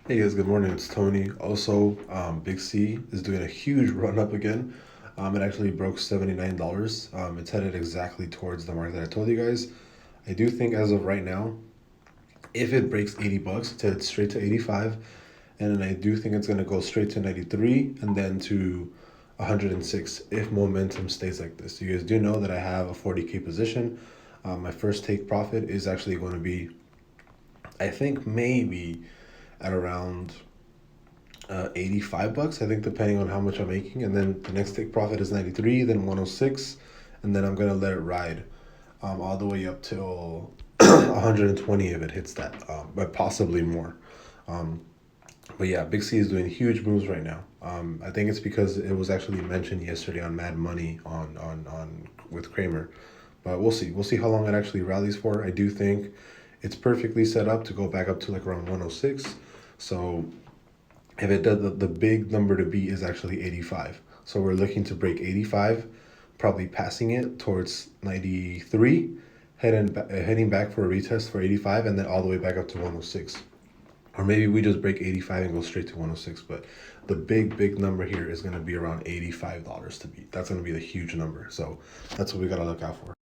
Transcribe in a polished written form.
Hey guys, good morning. It's Tony. Also, Big C is doing a huge run up again. It actually broke $79. It's headed exactly towards the mark that I told you guys. I do think as of right now, if it breaks 80 bucks, to head straight to 85, and then I do think it's gonna go straight to 93 and then to 106 if momentum stays like this. You guys do know that I have a 40K position. My first take profit is actually going to be, I think maybe at around 85 bucks, I think, depending on how much I'm making. And then the next take profit is 93, then 106, and then I'm going to let it ride all the way up till 120 if it hits that, but possibly more. Um, but yeah, Big C is doing huge moves right now. I think it's because it was actually mentioned yesterday on Mad Money on with Kramer. But we'll see. We'll see how long it actually rallies for. I do think it's perfectly set up to go back up to like around 106. So if it does, the big number to beat is actually 85. So we're looking to break 85, probably passing it towards 93, heading back for a retest for 85, and then all the way back up to 106. Or maybe we just break 85 and go straight to 106. But the big number here is going to be around $85 to beat. That's going to be the huge number. So that's what we got to look out for.